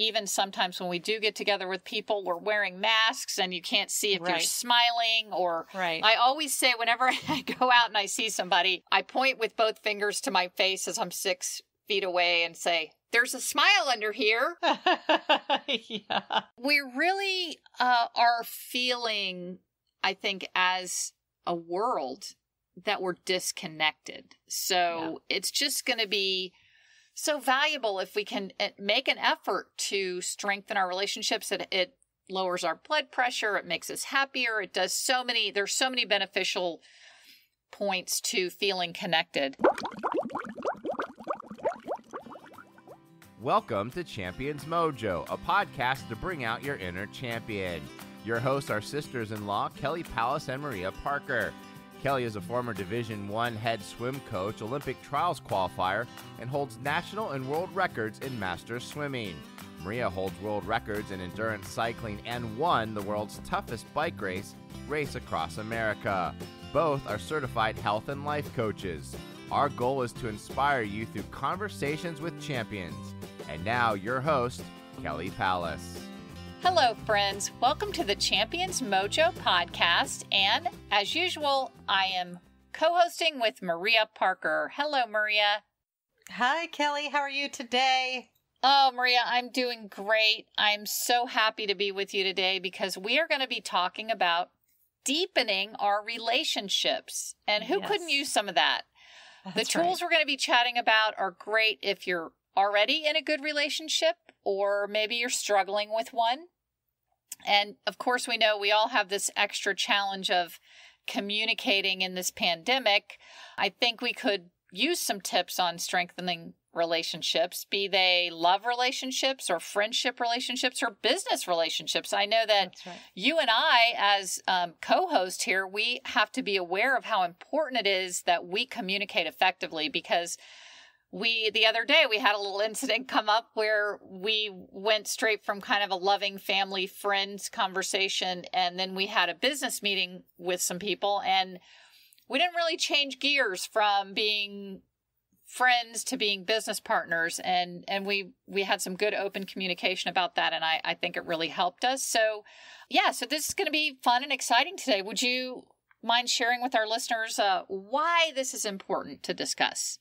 even sometimes when we do get together with people, we're wearing masks and you can't see if you're smiling or I always say whenever I go out and I see somebody, I point with both fingers to my face as I'm 6 feet away and say, there's a smile under here. Yeah. We really are feeling, I think, as a world that we're disconnected. So it's just going to be so valuable if we can make an effort to strengthen our relationships. It lowers our blood pressure. It makes us happier. It does there's so many beneficial points to feeling connected. Welcome to Champions Mojo, a podcast to bring out your inner champion. Your hosts are sisters-in-law, Kelly Pallas and Maria Parker. Kelly is a former Division I head swim coach, Olympic trials qualifier, and holds national and world records in masters swimming. Maria holds world records in endurance cycling and won the world's toughest bike race, Race Across America. Both are certified health and life coaches. Our goal is to inspire you through conversations with champions. And now, your host, Kelly Pallas. Hello, friends. Welcome to the Champions Mojo podcast. And as usual, I am co-hosting with Maria Parker. Hello, Maria. Hi, Kelly. How are you today? Oh, Maria, I'm doing great. I'm so happy to be with you today because we are going to be talking about deepening our relationships. And who couldn't use some of that? The tools we're going to be chatting about are great if you're already in a good relationship or maybe you're struggling with one. And of course, we know we all have this extra challenge of communicating in this pandemic. I think we could use some tips on strengthening relationships, be they love relationships or friendship relationships or business relationships. I know that you and I, as co-host here, we have to be aware of how important it is that we communicate effectively because the other day, we had a little incident come up where we went straight from kind of a loving family friends conversation, and then we had a business meeting with some people, and we didn't really change gears from being friends to being business partners, and we had some good open communication about that, and I think it really helped us. So this is going to be fun and exciting today. Would you mind sharing with our listeners why this is important to discuss?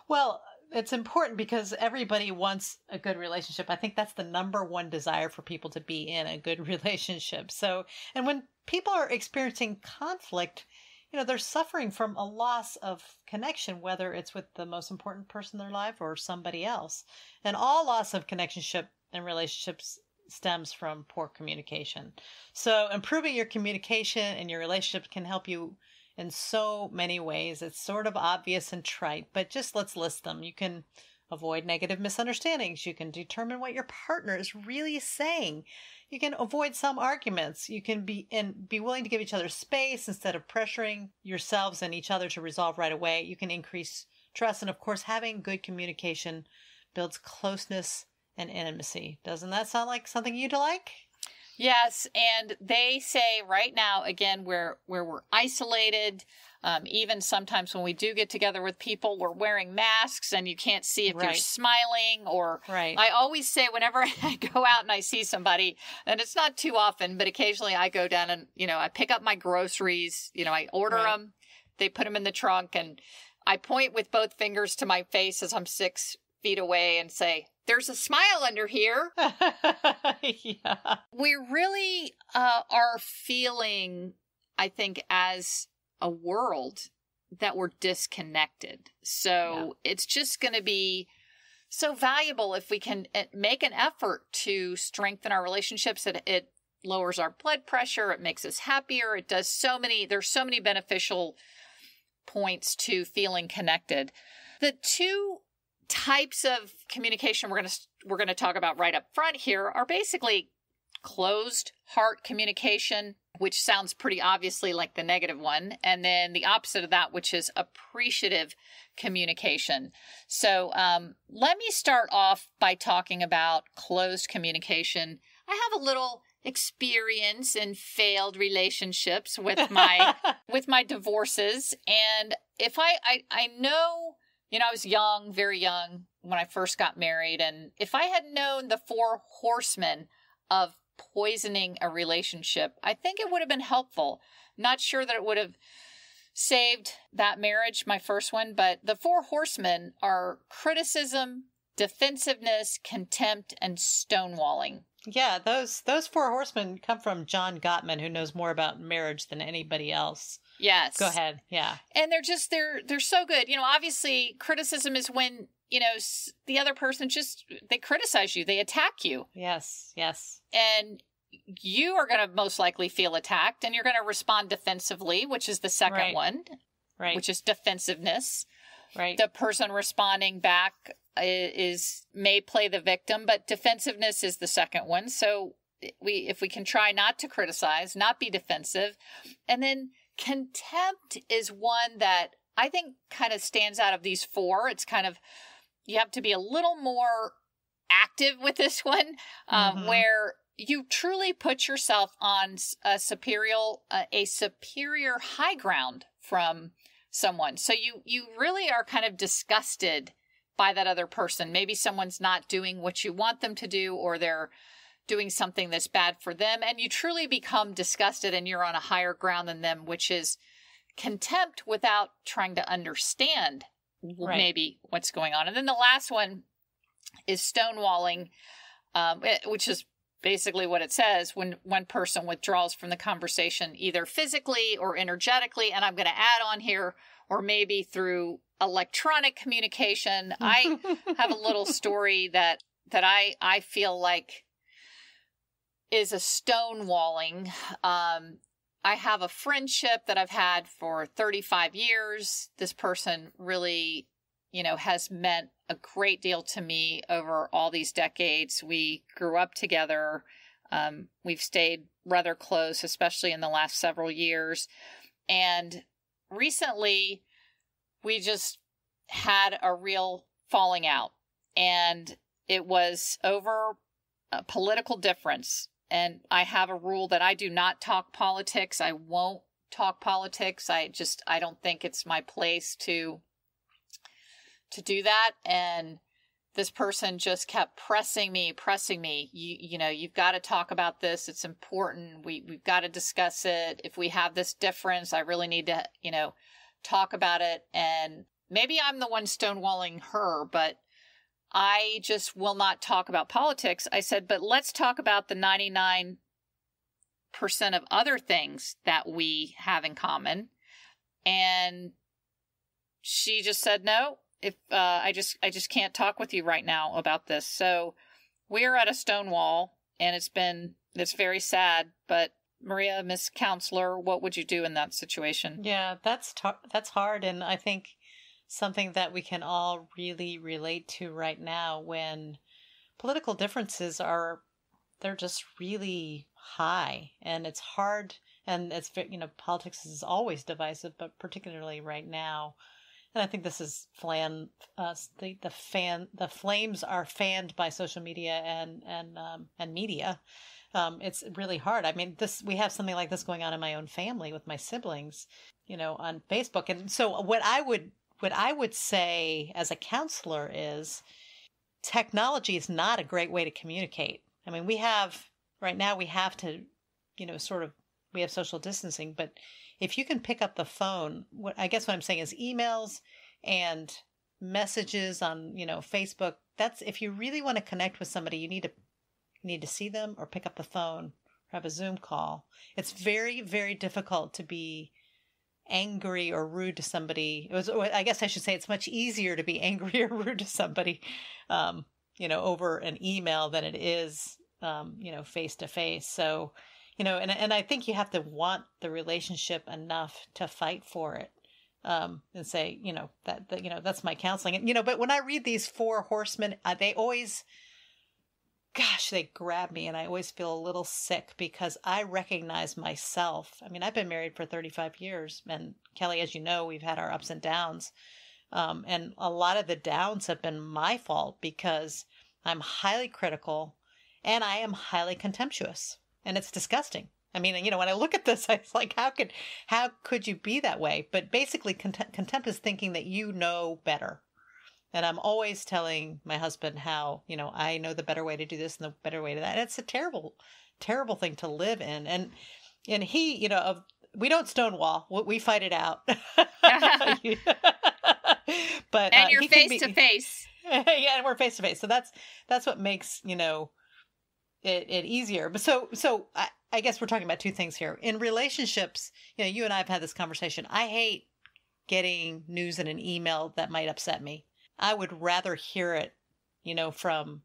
Well, it's important because everybody wants a good relationship. I think that's the number one desire for people, to be in a good relationship. So, and when people are experiencing conflict, they're suffering from a loss of connection, whether it's with the most important person in their life or somebody else. And all loss of connection and relationships stems from poor communication. So improving your communication and your relationships can help you in so many ways. It's sort of obvious and trite, but just let's list them. You can avoid negative misunderstandings. You can determine what your partner is really saying. You can avoid some arguments. You can be willing to give each other space instead of pressuring yourselves and each other to resolve right away. You can increase trust. And of course, having good communication builds closeness and intimacy. Doesn't that sound like something you'd like? Yes, and they say right now, again, where we're isolated, even sometimes when we do get together with people, we're wearing masks and you can't see if you're smiling or I always say whenever I go out and I see somebody, and it's not too often, but occasionally I go down and, I pick up my groceries, I order them, they put them in the trunk, and I point with both fingers to my face as I'm 6 feet away and say, there's a smile under here. Yeah. We really are feeling, I think, as a world that we're disconnected. So it's just going to be so valuable if we can make an effort to strengthen our relationships. It lowers our blood pressure. It makes us happier. There's so many beneficial points to feeling connected. The two types of communication we're going to talk about right up front here are basically closed heart communication, which sounds pretty obviously like the negative one, and then the opposite of that, which is appreciative communication. So let me start off by talking about closed communication. I have a little experience in failed relationships with my with my divorces, and if I know, I was young, very young, when I first got married. And if I had known the Four Horsemen of poisoning a relationship, I think it would have been helpful. Not sure that it would have saved that marriage, my first one, but the Four Horsemen are criticism, defensiveness, contempt, and stonewalling. Yeah, those Four Horsemen come from John Gottman, who knows more about marriage than anybody else. Yes. Go ahead. Yeah. And they're so good. Obviously criticism is when, the other person they criticize you, they attack you. Yes. Yes. And you are going to most likely feel attacked, and you're going to respond defensively, which is the second one, right? Which is defensiveness. Right. The person responding back may play the victim, but defensiveness is the second one. So if we can try not to criticize, not be defensive. And then contempt is one that I think kind of stands out of these four. It's kind of, you have to be a little more active with this one, where you truly put yourself on a superior high ground from someone. So you really are kind of disgusted by that other person. Maybe someone's not doing what you want them to do, or they're doing something that's bad for them, and you truly become disgusted, and you're on a higher ground than them, which is contempt without trying to understand maybe what's going on. And then the last one is stonewalling, which is basically what it says: when one person withdraws from the conversation, either physically or energetically. And I'm going to add on here, or maybe through electronic communication. I have a little story that I feel like is a stonewalling. I have a friendship that I've had for 35 years. This person really, has meant a great deal to me over all these decades. We grew up together. We've stayed rather close, especially in the last several years. And recently, we just had a real falling out. And it was over a political difference. And I have a rule that I do not talk politics. I won't talk politics. I don't think it's my place to do that. And this person just kept pressing me. You've got to talk about this. It's important. We've got to discuss it. If we have this difference, I really need to, talk about it. And maybe I'm the one stonewalling her, but I just will not talk about politics. I said, but let's talk about the 99% of other things that we have in common. And she just said, no, if I just can't talk with you right now about this. So we're at a stonewall, and it's very sad. But Maria, Miss Counselor, what would you do in that situation? Yeah, that's hard. And I think something that we can all really relate to right now, when political differences they're just really high, and it's hard, and it's, politics is always divisive, but particularly right now. And I think this is the flames are fanned by social media and media. It's really hard. I mean, we have something like this going on in my own family with my siblings, on Facebook. And so what I would say as a counselor is, technology is not a great way to communicate. I mean, right now we have to, we have social distancing, but if you can pick up the phone, what I'm saying is emails and messages on, Facebook. That's, if you really want to connect with somebody, you need to see them or pick up the phone or have a Zoom call. It's very, very difficult to be angry or rude to somebody. I guess I should say it's much easier to be angry or rude to somebody, over an email than it is, face to face. So, and I think you have to want the relationship enough to fight for it, and say, that's my counseling. And, but when I read these Four Horsemen, they always, they grab me, and I always feel a little sick because I recognize myself. I mean, I've been married for 35 years, and Kelly, as you know, we've had our ups and downs. And a lot of the downs have been my fault because I'm highly critical and I am highly contemptuous, and it's disgusting. I mean, when I look at this, it's like, how could you be that way? But basically, contempt is thinking that you know better. And I'm always telling my husband how, I know the better way to do this and the better way to that. And it's a terrible, terrible thing to live in. And he, we don't stonewall. We fight it out. But and you're face to face. Yeah, and we're face to face. So that's what makes, it easier. But so I guess we're talking about two things here. In relationships, you and I have had this conversation. I hate getting news in an email that might upset me. I would rather hear it, from,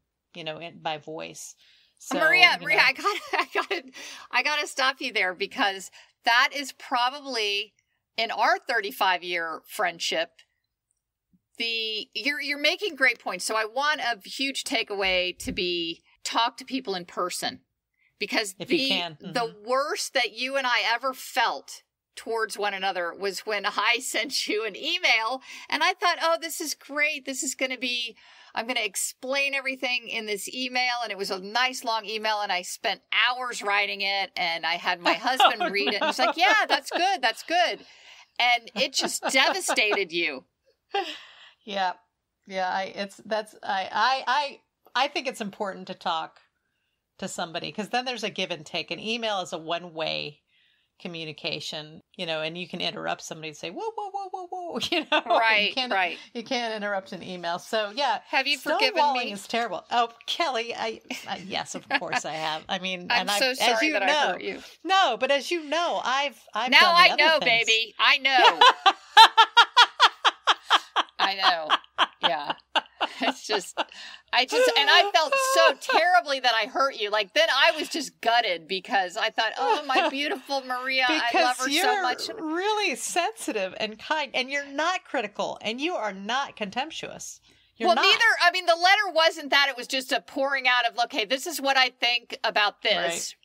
by voice. So, Maria, I gotta stop you there, because that is probably, in our 35-year friendship, you're making great points. So I want a huge takeaway to be talk to people in person, because if you can. Mm-hmm. The worst that you and I ever felt towards one another was when I sent you an email and I thought, oh, this is great. This is going to be, I'm going to explain everything in this email. And it was a nice long email and I spent hours writing it and I had my husband read it and he's like, yeah, that's good. That's good. And it just devastated you. Yeah. Yeah. I think it's important to talk to somebody, because then there's a give and take. An email is a one-way communication, and you can interrupt somebody and say, whoa, whoa, whoa, whoa, whoa, Right, right. You can't interrupt an email. So yeah. Have you forgiven me? Is terrible. Oh, Kelly, I yes, of course I have. I mean, I'm so sorry that I hurt you. No, but as you know, I've now done the I other know, things. baby. I know. I know. Yeah. It's just, and I felt so terribly that I hurt you. Like, then I was just gutted because I thought, oh, my beautiful Maria, I love her so much. You're really sensitive and kind, and you're not critical, and you are not contemptuous. You're not. The letter wasn't that. It was just a pouring out of, okay, this is what I think about this.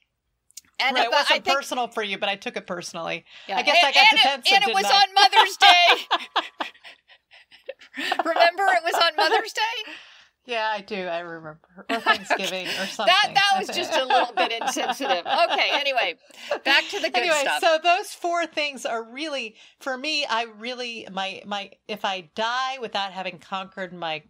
Right. And it wasn't personal for you, but I took it personally. Yeah. I guess I got defensive, and it was on Mother's Day. Remember, it was on Mother's Day? Yeah, I do. I remember. Or Thanksgiving or something. That was just a little bit insensitive. Okay, anyway, back to the good stuff. So those four things are really, for me, if I die without having conquered my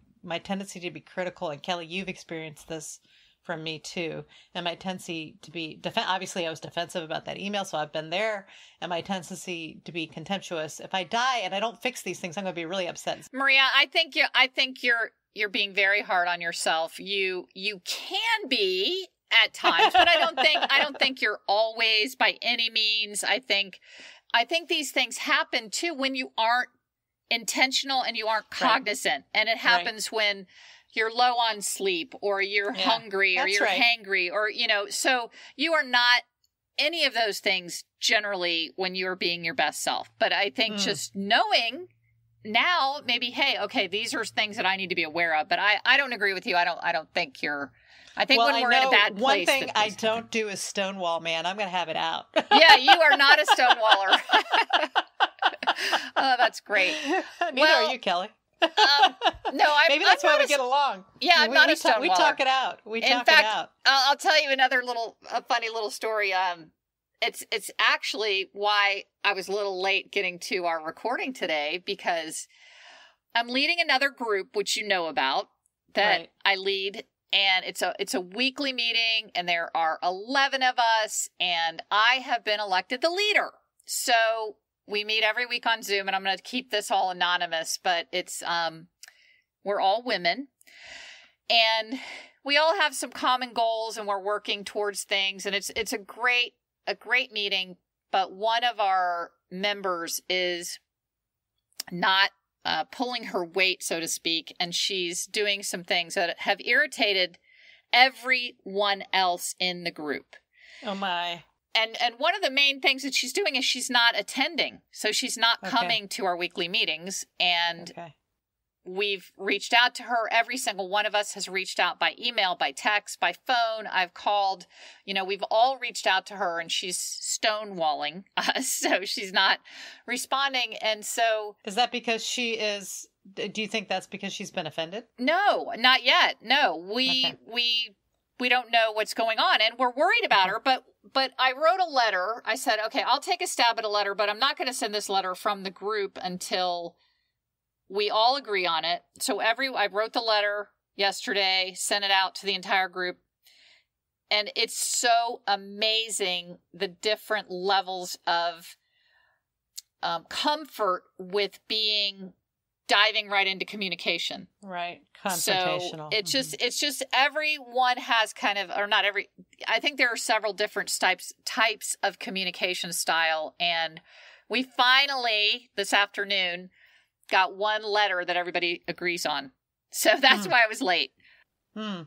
tendency to be critical, and Kelly, you've experienced this from me too, and my tendency to be obviously I was defensive about that email, so I've been there, and my tendency to be contemptuous. If I die and I don't fix these things, I'm going to be really upset. Maria, I think you're being very hard on yourself. You can be at times, but I don't think you're always by any means. I think these things happen too when you aren't intentional and you aren't cognizant, and it happens when you're low on sleep, or you're hungry, or you're hangry, or, so you are not any of those things generally when you're being your best self. But I think just knowing now, maybe, hey, okay, these are things that I need to be aware of. But I don't agree with you. I don't think you're, I think when we're in a bad place. One thing I don't do is stonewall, man. I'm going to have it out. Yeah, you are not a stonewaller. Oh, that's great. Neither are you, Kelly. No, maybe that's why we get along. Yeah, I'm not a stonewaller. We talk it out. In fact, I'll tell you another funny little story. It's actually why I was a little late getting to our recording today, because I'm leading another group, which you know about, that I lead, and it's a weekly meeting, and there are 11 of us, and I have been elected the leader. So we meet every week on Zoom, and I'm going to keep this all anonymous, but it's, we're all women, and we all have some common goals, and we're working towards things, and it's a great meeting, but one of our members is not pulling her weight, so to speak, and she's doing some things that have irritated everyone else in the group. Oh my. And one of the main things that she's doing is she's not attending. So she's not coming to our weekly meetings. And we've reached out to her. Every single one of us has reached out by email, by text, by phone. I've called, we've all reached out to her, and she's stonewalling us. So she's not responding. And so. Is that because do you think that's because she's been offended? No, not yet. No, we don't know what's going on, and we're worried about her, but I wrote a letter. I said, okay, I'll take a stab at a letter, but I'm not going to send this letter from the group until we all agree on it. So I wrote the letter yesterday, sent it out to the entire group. And it's so amazing the different levels of comfort with diving right into communication. Right. Confrontational. So it's just everyone has kind of, or not every, I think there are several different types of communication style. And we finally, this afternoon, got one letter that everybody agrees on. So that's why I was late.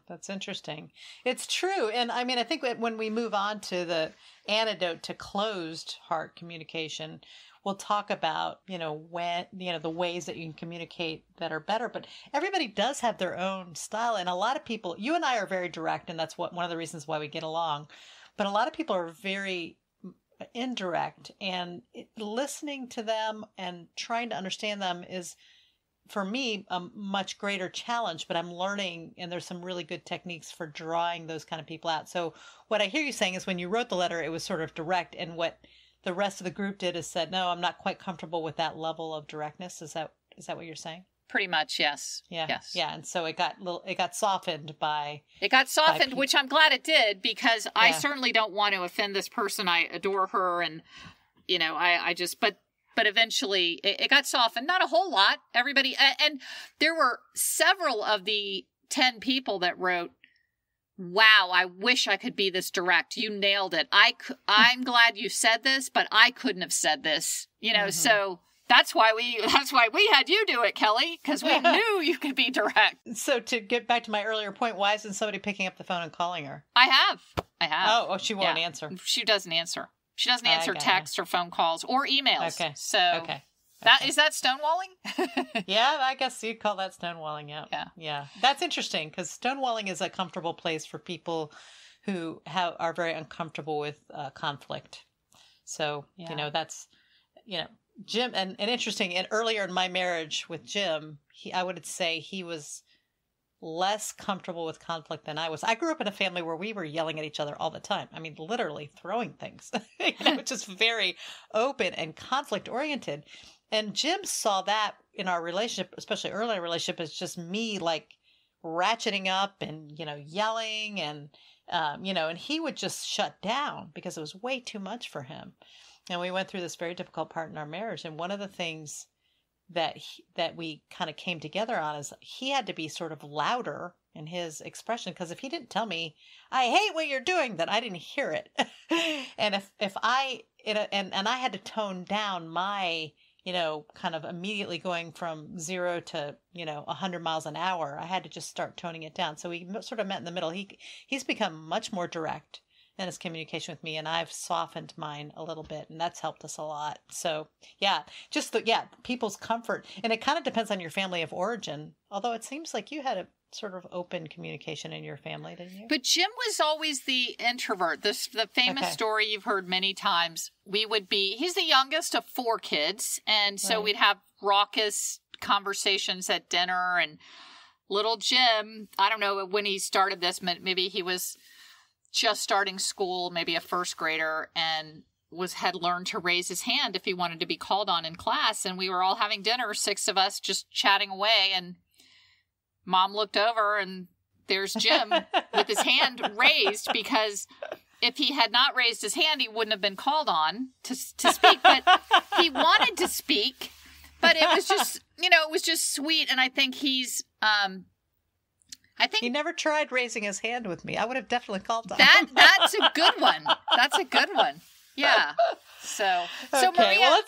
That's interesting. It's true. And I mean, I think that when we move on to the antidote to closed heart communication, we'll talk about, the ways that you can communicate that are better. But everybody does have their own style. And a lot of people, you and I are very direct, and that's one of the reasons why we get along. But a lot of people are very indirect, and listening to them and trying to understand them is, for me, a much greater challenge, but I'm learning, and there's some really good techniques for drawing those kind of people out. So what I hear you saying is when you wrote the letter, it was sort of direct, and what the rest of the group did is said, no, I'm not quite comfortable with that level of directness. Is that what you're saying? Pretty much, yes. Yeah. Yes. Yeah. And so it got softened by... It got softened, which I'm glad it did, because I certainly don't want to offend this person. I adore her, and, I just... But eventually it got softened. Not a whole lot. Everybody, and there were several of the 10 people that wrote, wow, I wish I could be this direct. You nailed it. I'm glad you said this, but I couldn't have said this. So that's why we had you do it, Kelly, because we knew you could be direct. So to get back to my earlier point, why isn't somebody picking up the phone and calling her? I have. Oh, she won't answer. She doesn't answer. She doesn't answer texts or phone calls or emails. Okay. So is that stonewalling? Yeah, I guess you'd call that stonewalling. Yeah. That's interesting, because stonewalling is a comfortable place for people who are very uncomfortable with conflict. So, that's, Jim, and interesting, and earlier in my marriage with Jim, I would say he was less comfortable with conflict than I was. I grew up in a family where we were yelling at each other all the time. I mean, literally throwing things, just very open and conflict oriented. And Jim saw that in our relationship, especially early in our relationship, as just me like ratcheting up and, yelling and, and he would just shut down because it was way too much for him. And we went through this very difficult part in our marriage. And one of the things that we kind of came together on is he had to be sort of louder in his expression, because if he didn't tell me, I hate what you're doing, then I didn't hear it. And if I had to tone down my, kind of immediately going from 0 to, 100 miles an hour, I had to just start toning it down. So we sort of met in the middle. He's become much more direct in his communication with me, and I've softened mine a little bit, and that's helped us a lot. So people's comfort, and it kind of depends on your family of origin, although it seems like you had a sort of open communication in your family, didn't you? But Jim was always the introvert. The famous story you've heard many times. He's the youngest of 4 kids, and so we'd have raucous conversations at dinner, and little Jim, I don't know when he started this, maybe he was just starting school, maybe a first grader, and had learned to raise his hand if he wanted to be called on in class. And we were all having dinner, 6 of us just chatting away, and Mom looked over and there's Jim with his hand raised, because if he had not raised his hand, he wouldn't have been called on to speak. But he wanted to speak, but it was just, it was just sweet. And I think he never tried raising his hand with me. I would have definitely called on that's a good one. That's a good one. Yeah. So okay, Maria,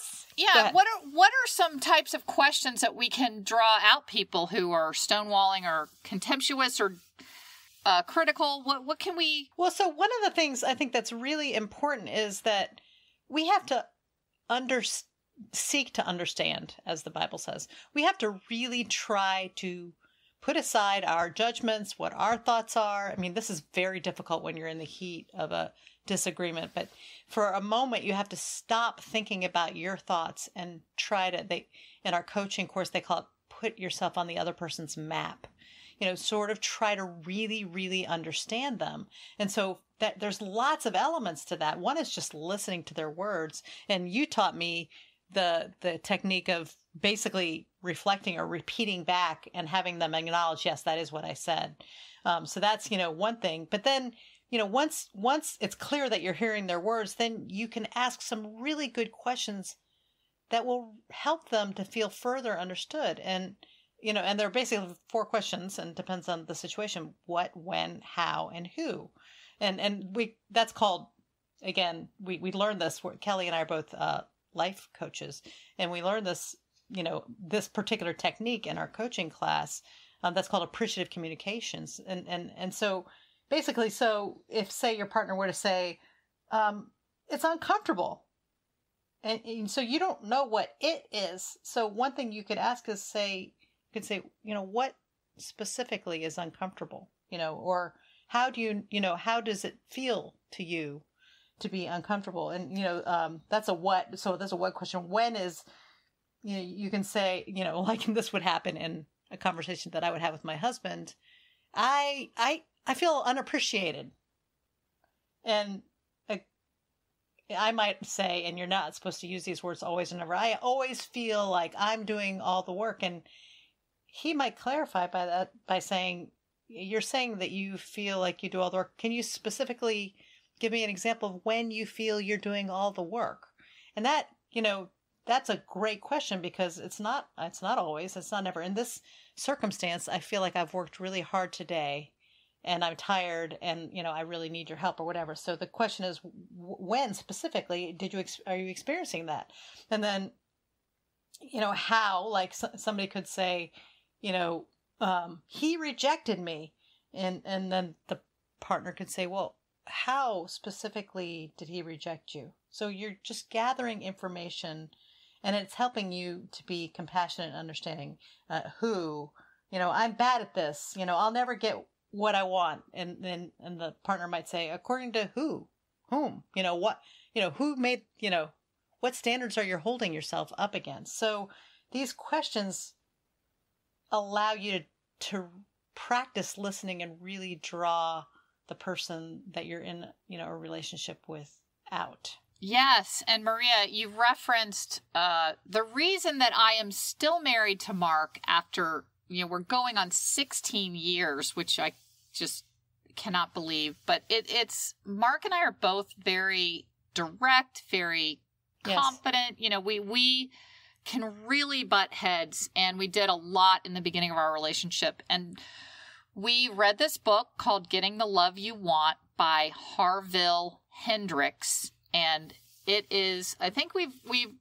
what are some types of questions that we can draw out people who are stonewalling or contemptuous or critical? What can we? Well, so one of the things I think that's really important is that we have to seek to understand, as the Bible says. We have to really try to put aside our judgments, what our thoughts are. I mean, this is very difficult when you're in the heat of a disagreement, but for a moment you have to stop thinking about your thoughts and try to, in our coaching course, they call it put yourself on the other person's map, sort of try to really, really understand them. And so that there's lots of elements to that. One is just listening to their words. And you taught me the technique of basically reflecting or repeating back and having them acknowledge, yes, that is what I said. So that's, one thing. But then, once it's clear that you're hearing their words, then you can ask some really good questions that will help them to feel further understood. And, and there are basically 4 questions, and depends on the situation: what, when, how, and who. And that's called, again, we learned this. Kelly and I are both life coaches, and we learned this, this particular technique in our coaching class. That's called Appreciative Communications. And so basically, so if, say, your partner were to say, it's uncomfortable, and so you don't know what it is. So one thing you could ask is what specifically is uncomfortable, or how do how does it feel to you to be uncomfortable? And, that's a what. So that's a what question. When is, you can say, like this would happen in a conversation that I would have with my husband. I feel unappreciated. And I might say, and you're not supposed to use these words always and never, I always feel like I'm doing all the work. And he might clarify by that by saying, you're saying that you feel like you do all the work. Can you specifically give me an example of when you feel you're doing all the work? And that, that's a great question, because it's not always, it's not never. In this circumstance, I feel like I've worked really hard today and I'm tired, and, I really need your help or whatever. So the question is, when specifically are you experiencing that? And then, how, like somebody could say, he rejected me. And then the partner could say, well, how specifically did he reject you? So you're just gathering information, and it's helping you to be compassionate and understanding. Who, I'm bad at this, I'll never get what I want. And the partner might say, according to whom, what, who made, what standards are you holding yourself up against? So these questions allow you to practice listening and really draw the person that you're in, a relationship with out. Yes. And Maria, you referenced the reason that I am still married to Mark after, we're going on 16 years, which I just cannot believe. But it's Mark and I are both very direct, very confident. Yes. We can really butt heads, and we did a lot in the beginning of our relationship. And we read this book called Getting the Love You Want by Harville, Hendrix. And it is, I think we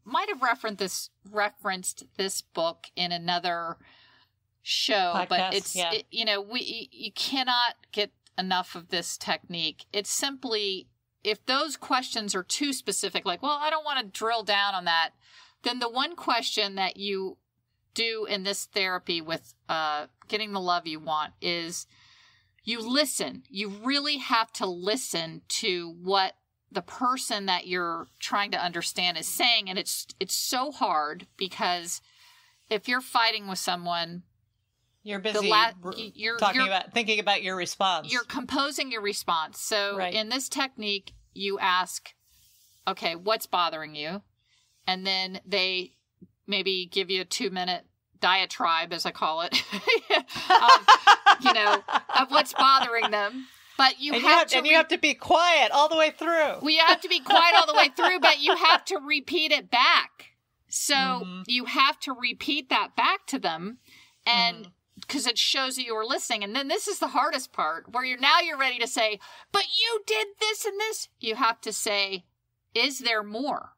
might have referenced this book in another show, podcast, but it's, you cannot get enough of this technique. It's simply, if those questions are too specific, like, well, I don't want to drill down on that, then the one question that you do in this therapy with Getting the Love You Want is you listen. You really have to listen to what the person that you're trying to understand is saying. And it's so hard, because if you're fighting with someone, you're busy thinking about your response. You're composing your response. So in this technique, you ask, okay, what's bothering you? And then they maybe give you a 2-minute diatribe, as I call it, of what's bothering them. But you have to be quiet all the way through. Well, you have to be quiet all the way through, but you have to repeat it back. So you have to repeat that back to them, and because it shows that you were listening. And then this is the hardest part, where you're ready to say, but you did this and this. You have to say, is there more?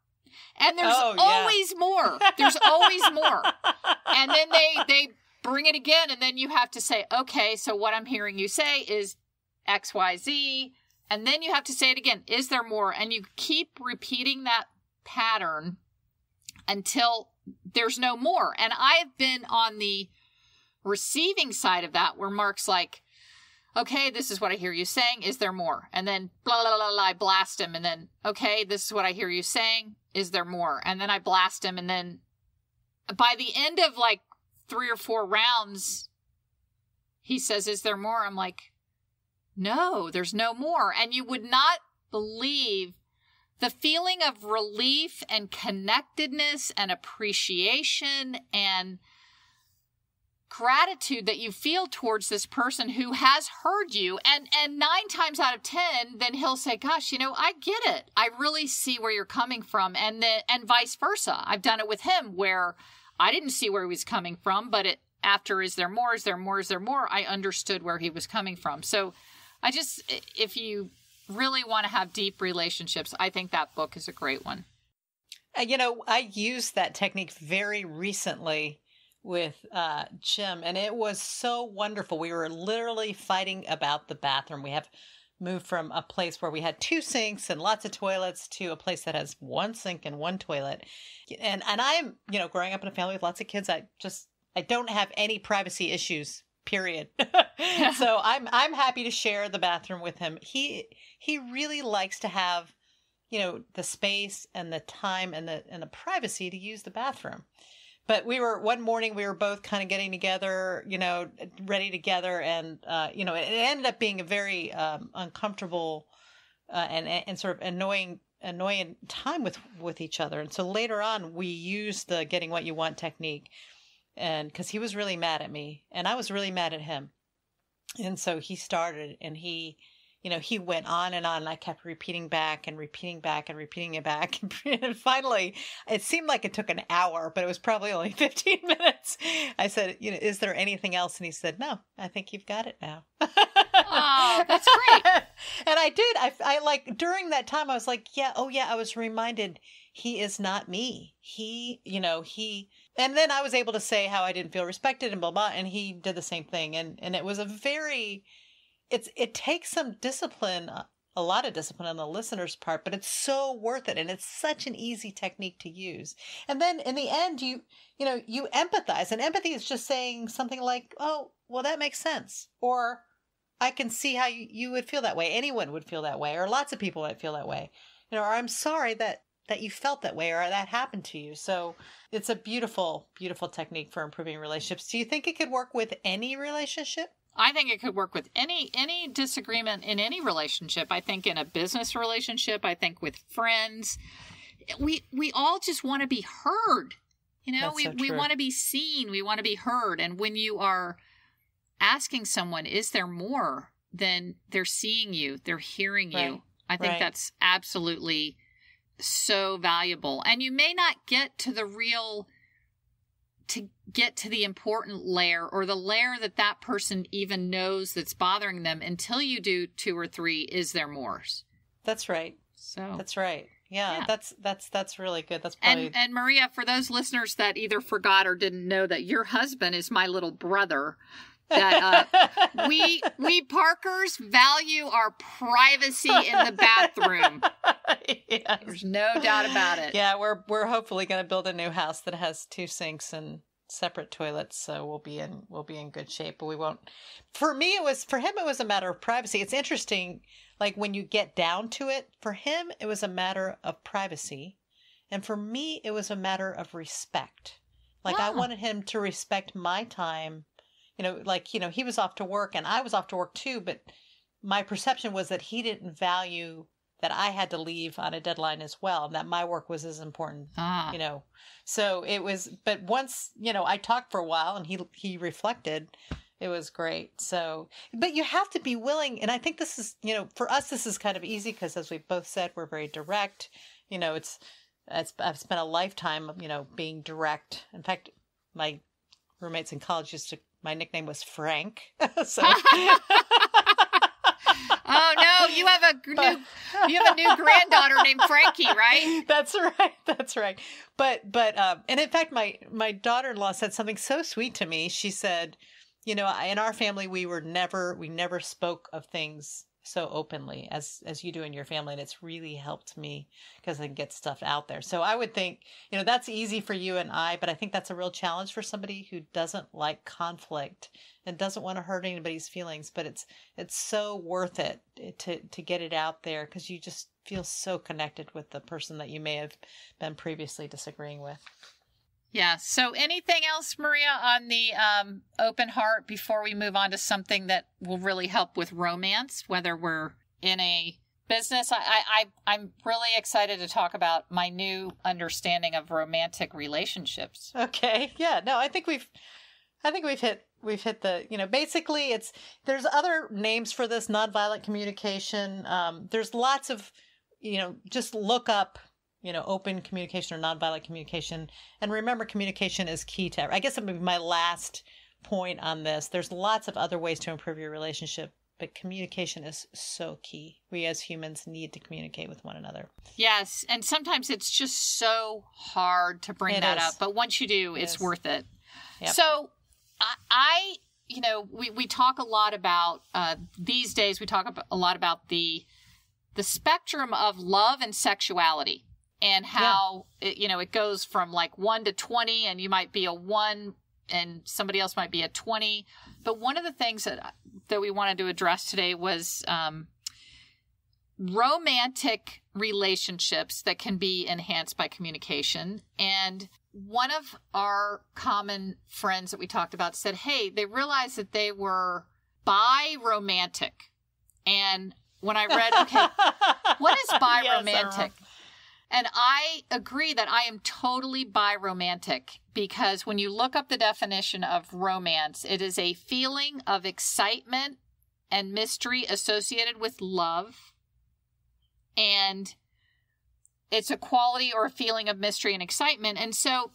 And there's always more. There's always more. And then they bring it again, and then you have to say, okay, so what I'm hearing you say is X, Y, Z. And then you have to say it again. Is there more? And you keep repeating that pattern until there's no more. And I've been on the receiving side of that, where Mark's like, okay, this is what I hear you saying. Is there more? And then blah, blah, blah, blah, I blast him. And then, okay, this is what I hear you saying. Is there more? And then I blast him. And then by the end of like 3 or 4 rounds, he says, is there more? I'm like, no, there's no more. And you would not believe the feeling of relief and connectedness and appreciation and gratitude that you feel towards this person who has heard you. And 9 times out of 10, then he'll say, gosh, I get it. I really see where you're coming from. And vice versa. I've done it with him where I didn't see where he was coming from, but after is there more, I understood where he was coming from. So if you really want to have deep relationships, I think that book is a great one. I used that technique very recently with Jim, and it was so wonderful. We were literally fighting about the bathroom. We have moved from a place where we had 2 sinks and lots of toilets to a place that has 1 sink and 1 toilet. And I'm, growing up in a family with lots of kids, I don't have any privacy issues, period. So I'm happy to share the bathroom with him. He really likes to have, the space and the time and the privacy to use the bathroom. But one morning we were both kind of getting together, ready together. And, it ended up being a very uncomfortable and sort of annoying time with each other. And so later on, we used the getting what you want technique. And because he was really mad at me and I was really mad at him. And so he started and he went on and I kept repeating back and repeating it back. And finally, it seemed like it took an hour, but it was probably only 15 minutes. I said, is there anything else? And he said, no, I think you've got it now. Oh, that's great. And I did. I like during that time, I was like, I was reminded he is not me. And then I was able to say how I didn't feel respected and blah, blah. And he did the same thing. And it was it takes some discipline, a lot of discipline on the listener's part, but it's so worth it. And it's such an easy technique to use. And then in the end, you empathize, and empathy is just saying something like, oh, well, that makes sense. Or I can see how you would feel that way. Anyone would feel that way, or lots of people might feel that way. Or I'm sorry that you felt that way or that happened to you. So it's a beautiful, beautiful technique for improving relationships. Do you think it could work with any relationship? I think it could work with any disagreement in any relationship. I think in a business relationship, I think with friends, we all just want to be heard. We want to be seen. We want to be heard. And when you are asking someone, is there more? Then they're seeing you, they're hearing you. I think that's absolutely so valuable. And you may not get to the important layer or the layer that person even knows that's bothering them until you do 2 or 3. Is there more? That's right. So that's right. Yeah. That's really good. That's probably... And Maria, for those listeners that either forgot or didn't know that your husband is my little brother, that we Parkers value our privacy in the bathroom. Yes. There's no doubt about it. Yeah, we're hopefully going to build a new house that has 2 sinks and separate toilets, so we'll be in good shape. But we won't. For him it was a matter of privacy. It's interesting, like when you get down to it. For him, it was a matter of privacy, and for me, it was a matter of respect. Like I wanted him to respect my time. He was off to work and I was off to work too, but my perception was that he didn't value that I had to leave on a deadline as well, and that my work was as important, So it was, but once, I talked for a while and he reflected, it was great. So, but you have to be willing. And I think this is, for us, this is kind of easy because as we both said, we're very direct. I've spent a lifetime of, being direct. In fact, my roommates in college my nickname was Frank. So. Oh no, you have a new granddaughter named Frankie, right? That's right. But and in fact, my daughter-in-law said something so sweet to me. She said, in our family, we never spoke of things so openly as you do in your family, and it's really helped me because I can get stuff out there. So I would think, that's easy for you and I, but I think that's a real challenge for somebody who doesn't like conflict and doesn't want to hurt anybody's feelings. But it's so worth it to get it out there because you just feel so connected with the person that you may have been previously disagreeing with. Yeah. So anything else, Maria, on the open heart before we move on to something that will really help with romance, whether we're in a business, I'm really excited to talk about my new understanding of romantic relationships. Okay. Yeah. No, I think we've hit the, basically there's other names for this nonviolent communication. There's lots of, just look up, open communication or nonviolent communication. And remember, communication is key to, I guess it would be my last point on this. There's lots of other ways to improve your relationship, but communication is so key. We as humans need to communicate with one another. Yes. And sometimes it's just so hard to bring that up. But once you do, it's worth it. Yep. So we talk a lot about, these days, we talk a lot about the spectrum of love and sexuality and how, it goes from like 1 to 20, and you might be a 1 and somebody else might be a 20. But one of the things that we wanted to address today was romantic relationships that can be enhanced by communication. And one of our common friends that we talked about said, hey, they realized that they were bi-romantic. And when I read, okay, what is bi-romantic? And I agree that I am totally bi-romantic, because when you look up the definition of romance, it is a feeling of excitement and mystery associated with love. And it's a quality or a feeling of mystery and excitement. And so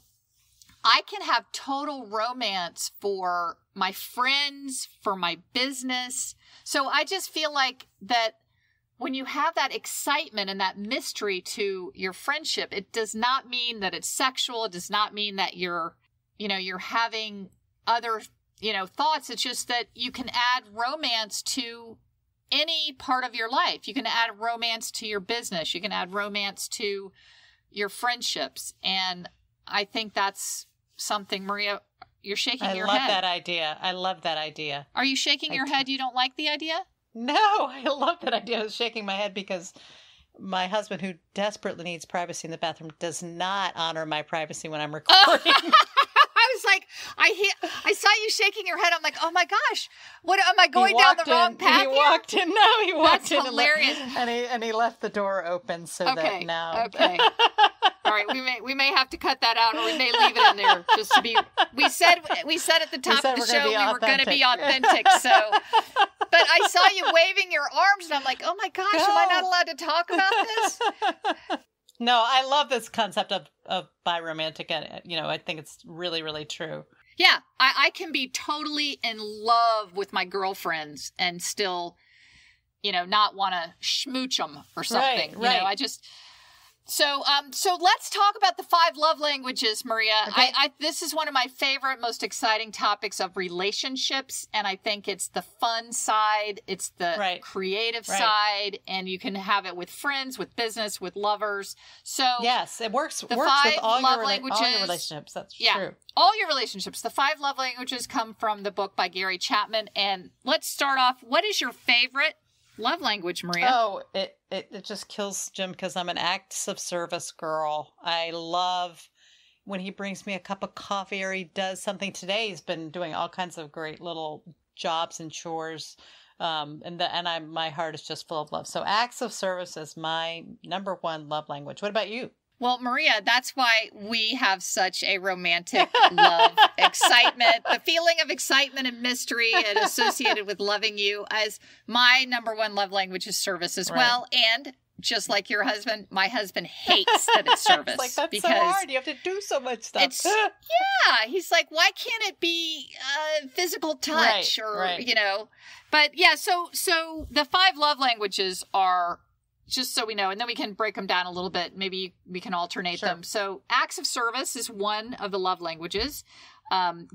I can have total romance for my friends, for my business. So I just feel like that when you have that excitement and that mystery to your friendship, it does not mean that it's sexual. It does not mean that you're having other, thoughts. It's just that you can add romance to any part of your life. You can add romance to your business. You can add romance to your friendships. And I think that's something, Maria, you're shaking your head. I love that idea. Are you shaking your head? You don't like the idea? No, I love that idea. I was shaking my head because my husband, who desperately needs privacy in the bathroom, does not honor my privacy when I'm recording. I was like, I saw you shaking your head. I'm like, oh my gosh, what am I going down the wrong path? He walked in. No, he walked in. That's hilarious. And he left the door open that now. Okay. All right, we may have to cut that out, or we may leave it in there just to be. We said at the top of the show we were going to be authentic. So, but I saw you waving your arms, and I'm like, oh my gosh, am I not allowed to talk about this? No, I love this concept of bi-romantic, and I think it's really, really true. Yeah, I can be totally in love with my girlfriends and still, not want to schmooch them or something. Right. I just. So let's talk about the 5 love languages, Maria. Okay. This is one of my favorite, most exciting topics of relationships. And I think it's the fun side. It's the creative side. And you can have it with friends, with business, with lovers. So yes, it works with all your relationships. That's true. All your relationships. The 5 love languages come from the book by Gary Chapman. And let's start off. What is your favorite love language, Maria? Oh, it just kills Jim because I'm an acts of service girl. I love when he brings me a cup of coffee or he does something. Today he's been doing all kinds of great little jobs and chores. My heart is just full of love. So acts of service is my number 1 love language. What about you? Well, Maria, that's why we have such a romantic love, excitement, the feeling of excitement and mystery and associated with loving you. As my number 1 love language is service as well. And just like your husband, my husband hates that it's service. It's like, that's so hard. You have to do so much stuff. Yeah. He's like, why can't it be physical touch But yeah, so the 5 love languages are, just so we know, and then we can break them down a little bit. Maybe we can alternate them. So acts of service is one of the love languages.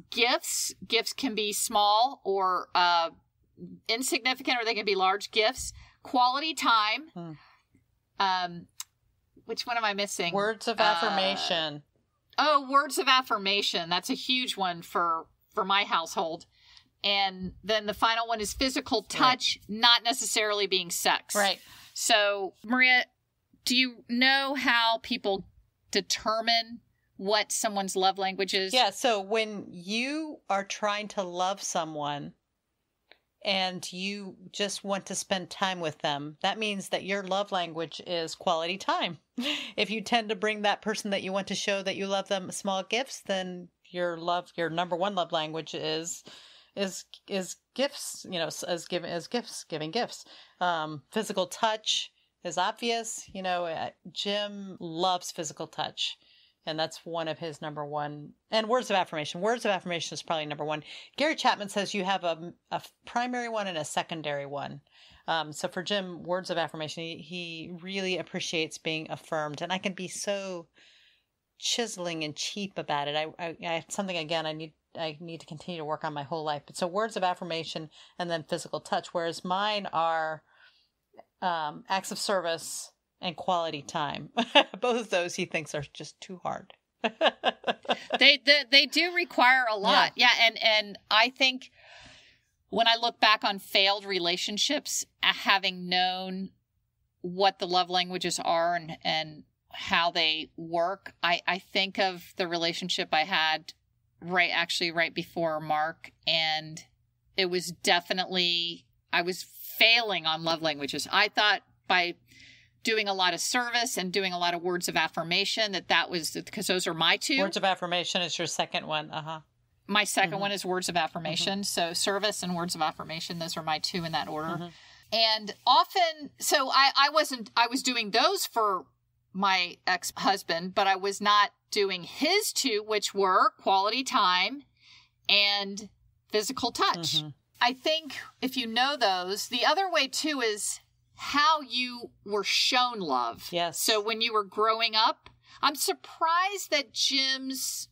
Gifts can be small or insignificant, or they can be large gifts. Quality time. Which one am I missing? Words of affirmation. Words of affirmation. That's a huge one for my household. And then the final one is physical touch, not necessarily being sex. Right. So, Maria, do you know how people determine what someone's love language is? Yeah, so when you are trying to love someone, and you just want to spend time with them, that means that your love language is quality time. If you tend to bring that person that you want to show that you love them small gifts, then your number one love language is gifts, giving gifts. Physical touch is obvious. Jim loves physical touch. And that's one of his number one. And words of affirmation. Words of affirmation is probably number one. Gary Chapman says you have a primary one and a secondary one. So for Jim, words of affirmation, he really appreciates being affirmed. And I can be so chiseling and cheap about it. I something, again, I need to continue to work on my whole life. But so words of affirmation and then physical touch, whereas mine are acts of service and quality time. Both of those he thinks are just too hard. They do require a lot. Yeah. And I think when I look back on failed relationships, having known what the love languages are and how they work, I think of the relationship I had right before Mark, and it was definitely, I was failing on love languages. I thought by doing a lot of service and doing a lot of words of affirmation, that was, because those are my two. Words of affirmation is your second one. My second one is words of affirmation. So service and words of affirmation, those are my two in that order. And often, so I was doing those for my ex-husband, but I was not doing his two, which were quality time and physical touch. I think if you know those, the other way too is how you were shown love. Yes. So when you were growing up, I'm surprised that Jim's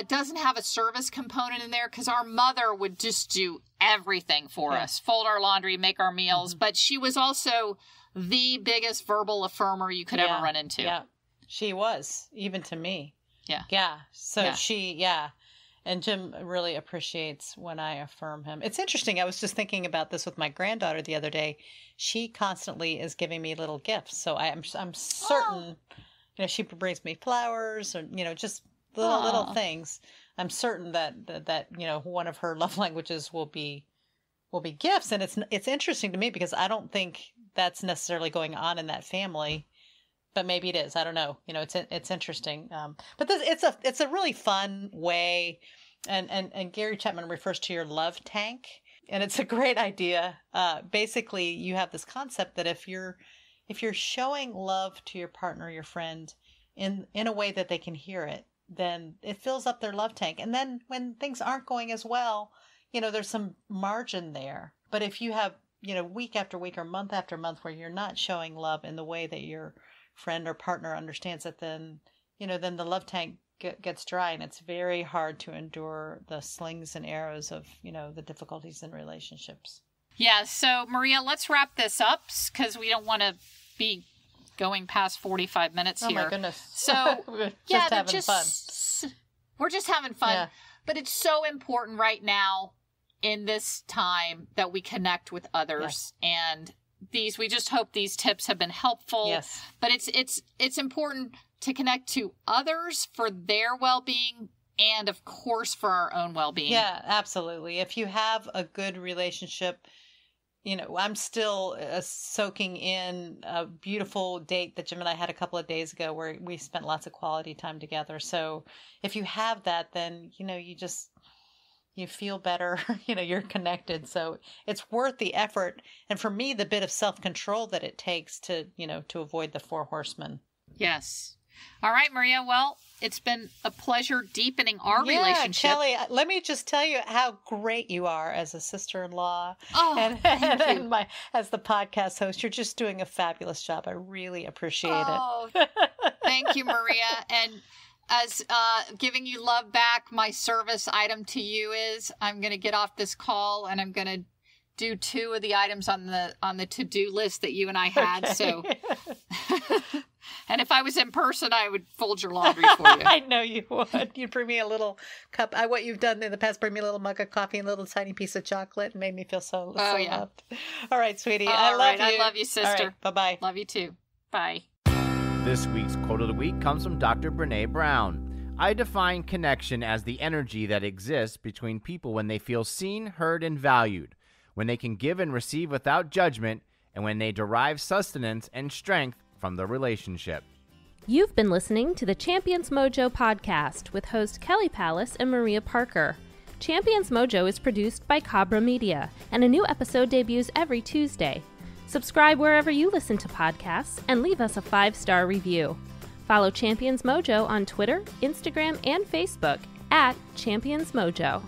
doesn't have a service component in there, because our mother would just do everything for us, fold our laundry, make our meals. But she was also the biggest verbal affirmer you could ever run into. Yeah, she was, even to me. Yeah. Yeah. So and Jim really appreciates when I affirm him. It's interesting. I was just thinking about this with my granddaughter the other day. She constantly is giving me little gifts. So I'm certain, she brings me flowers or, just little things. I'm certain that one of her love languages will be gifts. And it's interesting to me because I don't think that's necessarily going on in that family. But maybe it is. I don't know. It's interesting. But it's a really fun way. And Gary Chapman refers to your love tank, and it's a great idea. Basically, you have this concept that if you're showing love to your partner, your friend, in a way that they can hear it, then it fills up their love tank. And then when things aren't going as well, there's some margin there. But if you have week after week or month after month where you're not showing love in the way that your friend or partner understands it, then the love tank gets dry, and it's very hard to endure the slings and arrows of the difficulties in relationships. Yeah. So Maria, let's wrap this up because we don't want to be going past 45 minutes here. Oh my goodness. So we're having fun. We're just having fun. Yeah. But it's so important right now in this time that we connect with others. And we just hope these tips have been helpful. Yes. But it's important to connect to others for their well-being and, of course, for our own well-being. Yeah, absolutely. If you have a good relationship, I'm still soaking in a beautiful date that Jim and I had a couple of days ago where we spent lots of quality time together. So if you have that, then, you feel better, you're connected. So it's worth the effort. And for me, the bit of self-control that it takes to avoid the Four Horsemen. Yes. All right, Maria. Well, it's been a pleasure deepening our relationship. Kelly, let me just tell you how great you are as a sister-in-law and as the podcast host. You're just doing a fabulous job. I really appreciate it. Thank you, Maria. And as giving you love back, my service item to you is I'm going to get off this call and I'm going to do 2 of the items on the to-do list that you and I had. Okay. So, and if I was in person, I would fold your laundry for you. I know you would. You'd bring me a little cup. What you've done in the past, bring me a little mug of coffee and a little tiny piece of chocolate, and made me feel so loved. All right, sweetie. I love you. I love you, sister. All right, bye-bye. Love you too. Bye. This week's quote of the week comes from Dr. Brene Brown. I define connection as the energy that exists between people when they feel seen, heard, and valued, when they can give and receive without judgment, and when they derive sustenance and strength from the relationship. You've been listening to the Champions Mojo podcast with host Kelly Palace and Maria Parker. Champions Mojo is produced by Cabra Media, and a new episode debuts every Tuesday. Subscribe wherever you listen to podcasts and leave us a 5-star review. Follow Champions Mojo on Twitter, Instagram, and Facebook at Champions Mojo.